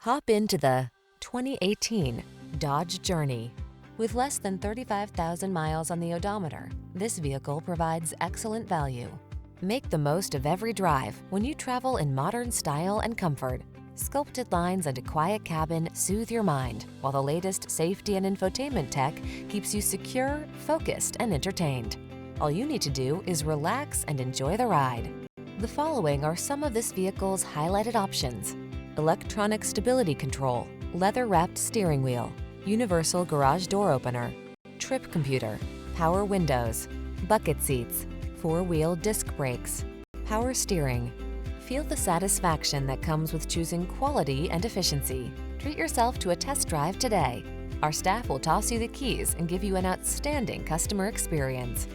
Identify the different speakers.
Speaker 1: Hop into the 2018 Dodge Journey. With less than 35,000 miles on the odometer, this vehicle provides excellent value. Make the most of every drive when you travel in modern style and comfort. Sculpted lines and a quiet cabin soothe your mind, while the latest safety and infotainment tech keeps you secure, focused, and entertained. All you need to do is relax and enjoy the ride. The following are some of this vehicle's highlighted options: electronic stability control, leather-wrapped steering wheel, universal garage door opener, trip computer, power windows, bucket seats, four-wheel disc brakes, power steering. Feel the satisfaction that comes with choosing quality and efficiency. Treat yourself to a test drive today. Our staff will toss you the keys and give you an outstanding customer experience.